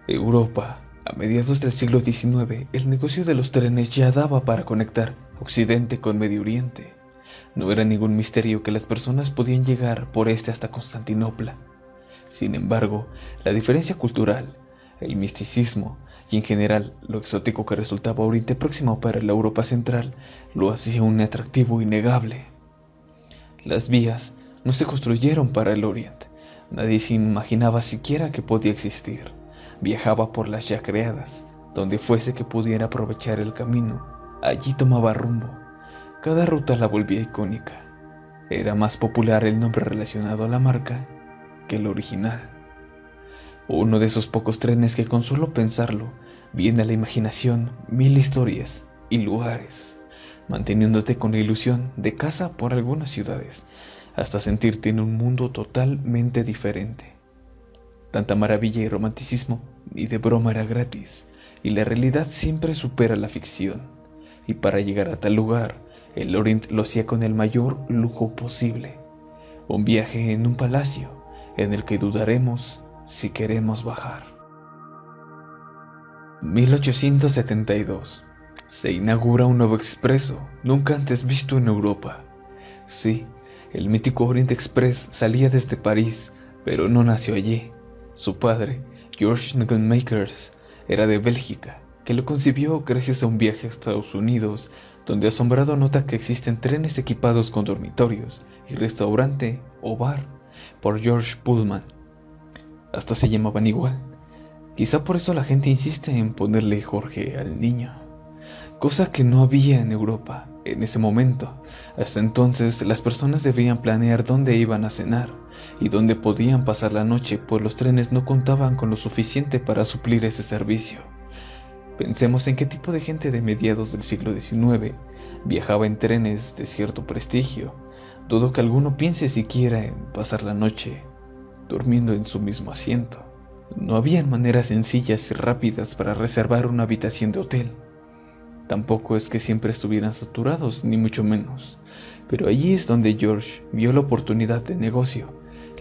Europa. A mediados del siglo XIX, el negocio de los trenes ya daba para conectar Occidente con Medio Oriente. No era ningún misterio que las personas podían llegar por este hasta Constantinopla. Sin embargo, la diferencia cultural, el misticismo y en general lo exótico que resultaba Oriente Próximo para la Europa Central lo hacía un atractivo innegable. Las vías no se construyeron para el Oriente. Nadie se imaginaba siquiera que podía existir. Viajaba por las ya creadas, donde fuese que pudiera aprovechar el camino. Allí tomaba rumbo. Cada ruta la volvía icónica. Era más popular el nombre relacionado a la marca que el original. Uno de esos pocos trenes que con solo pensarlo viene a la imaginación mil historias y lugares, manteniéndote con la ilusión de casa por algunas ciudades, hasta sentirte en un mundo totalmente diferente. Tanta maravilla y romanticismo, ni de broma era gratis, y la realidad siempre supera la ficción. Y para llegar a tal lugar, el Orient lo hacía con el mayor lujo posible. Un viaje en un palacio, en el que dudaremos si queremos bajar. 1872. Se inaugura un nuevo expreso, nunca antes visto en Europa. Sí, el mítico Orient Express salía desde París, pero no nació allí. Su padre, George Nagel-Makers, era de Bélgica, que lo concibió gracias a un viaje a Estados Unidos, donde asombrado nota que existen trenes equipados con dormitorios y restaurante o bar, por George Pullman. Hasta se llamaban igual. Quizá por eso la gente insiste en ponerle Jorge al niño, cosa que no había en Europa en ese momento. Hasta entonces las personas debían planear dónde iban a cenar y dónde podían pasar la noche, pues los trenes no contaban con lo suficiente para suplir ese servicio. Pensemos en qué tipo de gente de mediados del siglo XIX viajaba en trenes de cierto prestigio. Dudo que alguno piense siquiera en pasar la noche durmiendo en su mismo asiento. No habían maneras sencillas y rápidas para reservar una habitación de hotel. Tampoco es que siempre estuvieran saturados, ni mucho menos. Pero allí es donde George vio la oportunidad de negocio.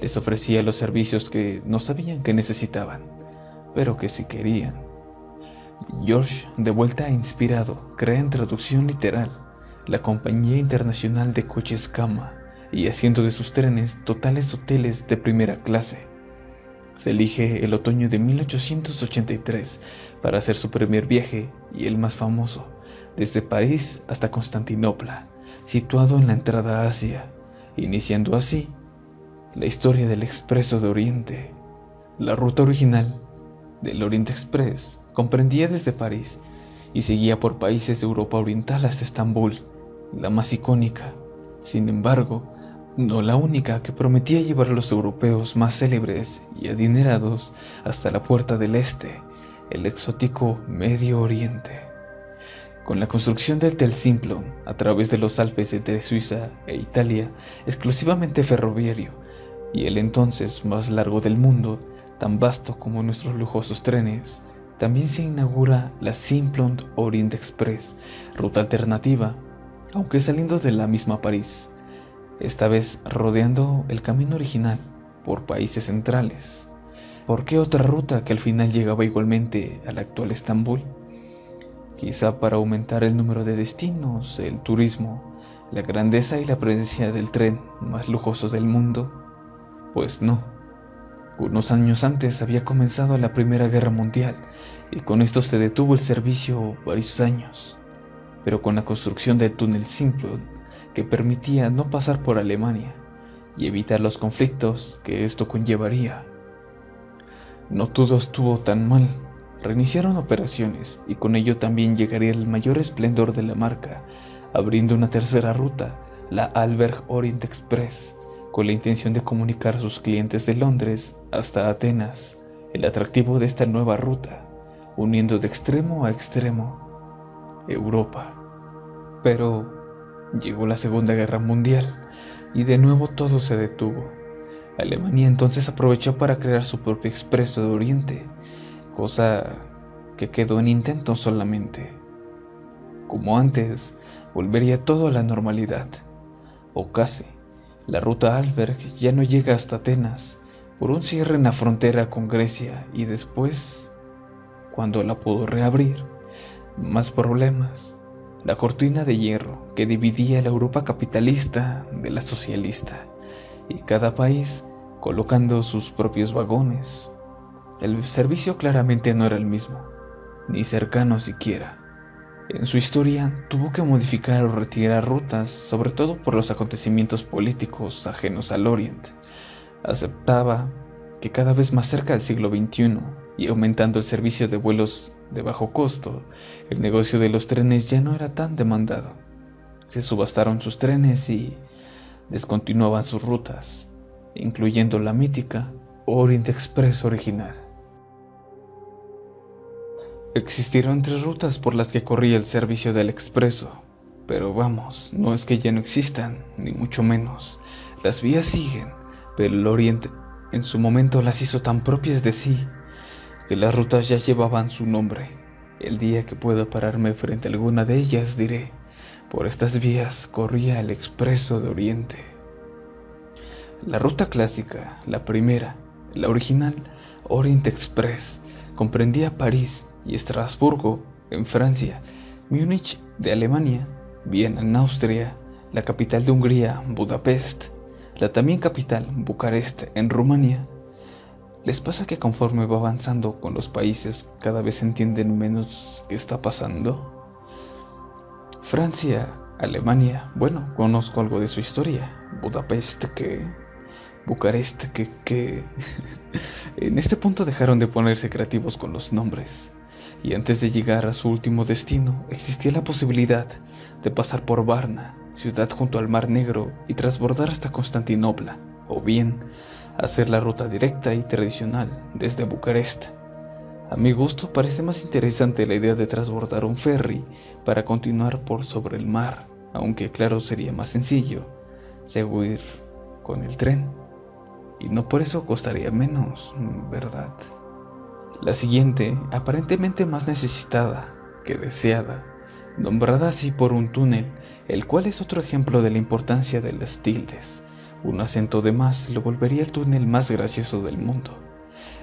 Les ofrecía los servicios que no sabían que necesitaban, pero que sí querían. George, de vuelta inspirado, crea en traducción literal la Compañía Internacional de Coches Cama y haciendo de sus trenes totales hoteles de primera clase. Se elige el otoño de 1883 para hacer su primer viaje y el más famoso, desde París hasta Constantinopla, situado en la entrada a Asia, iniciando así la historia del Expreso de Oriente. La ruta original del Orient Express comprendía desde París y seguía por países de Europa Oriental hasta Estambul, la más icónica. Sin embargo, no la única, que prometía llevar a los europeos más célebres y adinerados hasta la puerta del este, el exótico Medio Oriente. Con la construcción del Tel Simplon a través de los Alpes entre Suiza e Italia, exclusivamente ferroviario, y el entonces más largo del mundo, tan vasto como nuestros lujosos trenes, también se inaugura la Simplon Orient Express, ruta alternativa, aunque saliendo de la misma París, esta vez rodeando el camino original por países centrales. ¿Por qué otra ruta que al final llegaba igualmente al actual Estambul? Quizá para aumentar el número de destinos, el turismo, la grandeza y la presencia del tren más lujoso del mundo. Pues no. Unos años antes había comenzado la Primera Guerra Mundial y con esto se detuvo el servicio varios años. Pero con la construcción del túnel Simplon, que permitía no pasar por Alemania y evitar los conflictos que esto conllevaría, no todo estuvo tan mal. Reiniciaron operaciones y con ello también llegaría el mayor esplendor de la marca, abriendo una tercera ruta, la Alberg Orient Express, con la intención de comunicar a sus clientes de Londres hasta Atenas. El atractivo de esta nueva ruta, uniendo de extremo a extremo Europa. Pero llegó la Segunda Guerra Mundial y de nuevo todo se detuvo. Alemania entonces aprovechó para crear su propio Expreso de Oriente, cosa que quedó en intento solamente. Como antes, volvería todo a la normalidad, o casi. La ruta Alberg ya no llega hasta Atenas, por un cierre en la frontera con Grecia y después cuando la pudo reabrir, más problemas. La cortina de hierro que dividía la Europa capitalista de la socialista, y cada país colocando sus propios vagones. El servicio claramente no era el mismo, ni cercano siquiera. En su historia tuvo que modificar o retirar rutas, sobre todo por los acontecimientos políticos ajenos al Oriente. Aceptaba que cada vez más cerca del siglo XXI y aumentando el servicio de vuelos de bajo costo, el negocio de los trenes ya no era tan demandado. Se subastaron sus trenes y descontinuaban sus rutas, incluyendo la mítica Orient Express original. Existieron 3 rutas por las que corría el servicio del expreso, pero vamos, no es que ya no existan, ni mucho menos. Las vías siguen, pero el Oriente en su momento las hizo tan propias de sí, que las rutas ya llevaban su nombre. El día que pueda pararme frente a alguna de ellas diré, por estas vías corría el expreso de Oriente. La ruta clásica, la primera, la original, Orient Express, comprendía París y Estrasburgo, en Francia, Múnich de Alemania, Viena en Austria, la capital de Hungría, Budapest, la también capital, Bucarest, en Rumanía. ¿Les pasa que conforme va avanzando con los países cada vez entienden menos qué está pasando? Francia, Alemania, bueno, conozco algo de su historia. Budapest, Bucarest, En este punto dejaron de ponerse creativos con los nombres. Y antes de llegar a su último destino, existía la posibilidad de pasar por Varna, ciudad junto al Mar Negro, y transbordar hasta Constantinopla, o bien hacer la ruta directa y tradicional desde Bucarest. A mi gusto parece más interesante la idea de transbordar un ferry para continuar por sobre el mar, aunque claro sería más sencillo seguir con el tren, y no por eso costaría menos, ¿verdad? La siguiente, aparentemente más necesitada que deseada, nombrada así por un túnel, el cual es otro ejemplo de la importancia de las tildes. Un acento de más lo volvería el túnel más gracioso del mundo.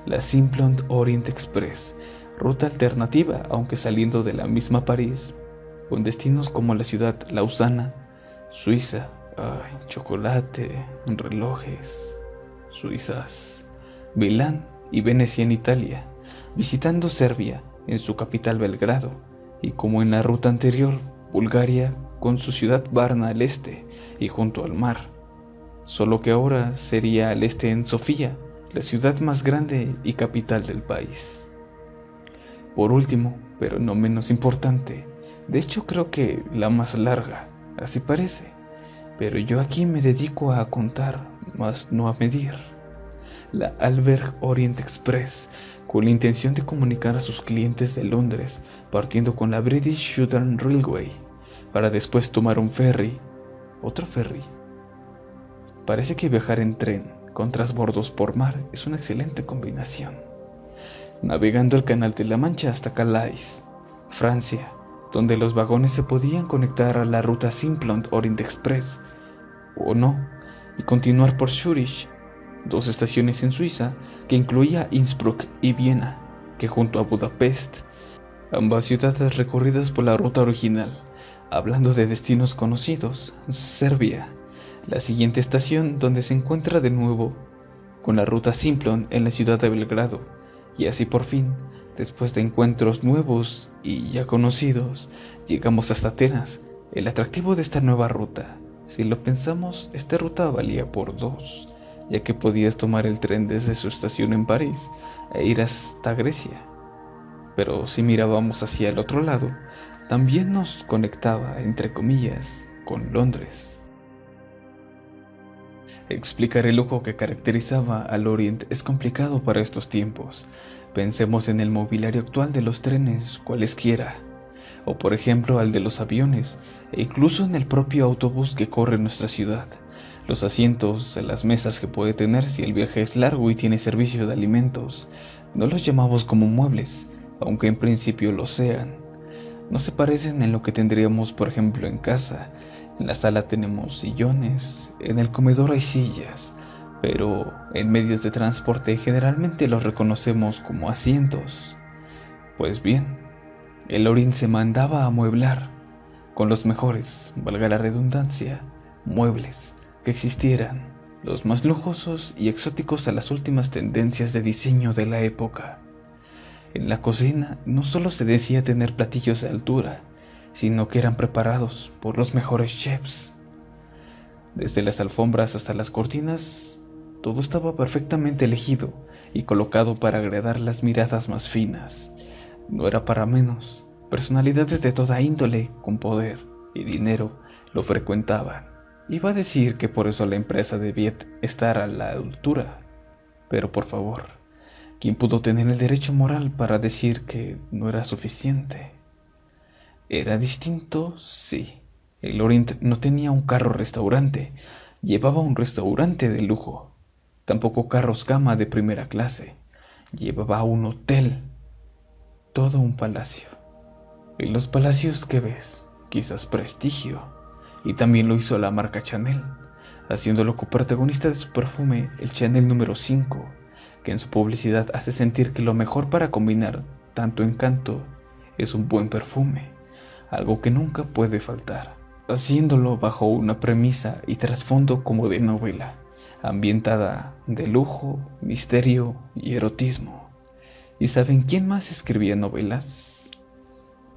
La Simplon Orient Express, ruta alternativa, aunque saliendo de la misma París, con destinos como la ciudad Lausana, Suiza, chocolate, relojes, Suizas, Milán y Venecia en Italia, visitando Serbia en su capital Belgrado, y como en la ruta anterior, Bulgaria con su ciudad Varna al este y junto al mar, solo que ahora sería al este en Sofía, la ciudad más grande y capital del país. Por último, pero no menos importante, de hecho creo que la más larga, así parece, pero yo aquí me dedico a contar, más no a medir. La Albert Orient Express, con la intención de comunicar a sus clientes de Londres, partiendo con la British Southern Railway, para después tomar un ferry, otro ferry. Parece que viajar en tren con transbordos por mar es una excelente combinación. Navegando el Canal de la Mancha hasta Calais, Francia, donde los vagones se podían conectar a la ruta Simplon Orient Express, o no, y continuar por Zurich, 2 estaciones en Suiza, que incluía Innsbruck y Viena, que junto a Budapest, ambas ciudades recorridas por la ruta original. Hablando de destinos conocidos, Serbia, la siguiente estación donde se encuentra de nuevo con la ruta Simplon en la ciudad de Belgrado, y así por fin, después de encuentros nuevos y ya conocidos, llegamos hasta Atenas. El atractivo de esta nueva ruta, si lo pensamos, esta ruta valía por 2, ya que podías tomar el tren desde su estación en París e ir hasta Grecia. Pero si mirábamos hacia el otro lado, también nos conectaba, entre comillas, con Londres. Explicar el lujo que caracterizaba al Orient es complicado para estos tiempos. Pensemos en el mobiliario actual de los trenes, cualesquiera, o por ejemplo al de los aviones, e incluso en el propio autobús que corre en nuestra ciudad. Los asientos, las mesas que puede tener si el viaje es largo y tiene servicio de alimentos, no los llamamos como muebles, aunque en principio lo sean. No se parecen en lo que tendríamos por ejemplo en casa. En la sala tenemos sillones, en el comedor hay sillas, pero en medios de transporte generalmente los reconocemos como asientos. Pues bien, el Orient se mandaba a amueblar con los mejores, valga la redundancia, muebles que existieran, los más lujosos y exóticos a las últimas tendencias de diseño de la época. En la cocina no solo se decía tener platillos de altura, sino que eran preparados por los mejores chefs. Desde las alfombras hasta las cortinas, todo estaba perfectamente elegido y colocado para agradar las miradas más finas. No era para menos, personalidades de toda índole, con poder y dinero, lo frecuentaban. Iba a decir que por eso la empresa debía estar a la altura, pero por favor, ¿quién pudo tener el derecho moral para decir que no era suficiente? ¿Era distinto? Sí. El Orient no tenía un carro-restaurante, llevaba un restaurante de lujo. Tampoco carros cama de primera clase, llevaba un hotel, todo un palacio. En los palacios que ves, quizás prestigio. Y también lo hizo la marca Chanel, haciéndolo coprotagonista de su perfume, el Chanel número 5, que en su publicidad hace sentir que lo mejor para combinar tanto encanto es un buen perfume, algo que nunca puede faltar, haciéndolo bajo una premisa y trasfondo como de novela, ambientada de lujo, misterio y erotismo. ¿Y saben quién más escribía novelas?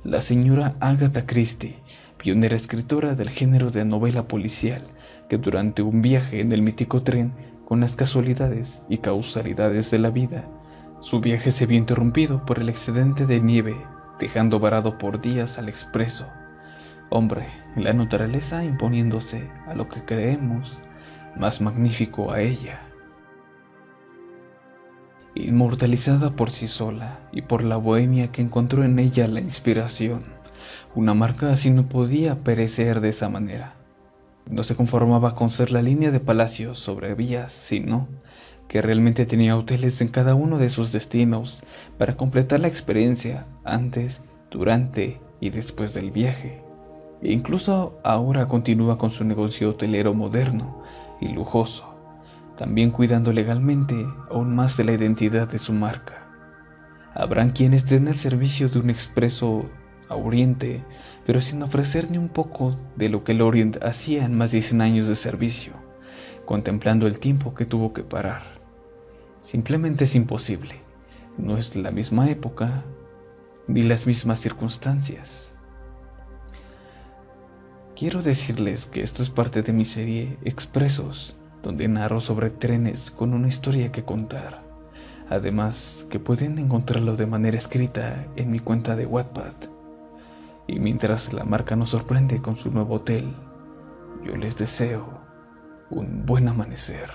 La señora Agatha Christie, pionera escritora del género de novela policial, que durante un viaje en el mítico tren, con las casualidades y causalidades de la vida, su viaje se vio interrumpido por el excedente de nieve, dejando varado por días al expreso. Hombre, la naturaleza imponiéndose a lo que creemos más magnífico a ella. Inmortalizada por sí sola y por la bohemia que encontró en ella la inspiración, una marca así no podía perecer de esa manera. No se conformaba con ser la línea de palacios sobre vías, sino que realmente tenía hoteles en cada uno de sus destinos para completar la experiencia antes, durante y después del viaje. E incluso ahora continúa con su negocio hotelero moderno y lujoso, también cuidando legalmente aún más de la identidad de su marca. Habrán quienes den el servicio de un expreso a Oriente, pero sin ofrecer ni un poco de lo que el Orient hacía en más de 100 años de servicio, contemplando el tiempo que tuvo que parar. Simplemente es imposible. No es la misma época, ni las mismas circunstancias. Quiero decirles que esto es parte de mi serie Expresos, donde narro sobre trenes con una historia que contar. Además, que pueden encontrarlo de manera escrita en mi cuenta de Wattpad. Y mientras la marca nos sorprende con su nuevo hotel, yo les deseo un buen amanecer.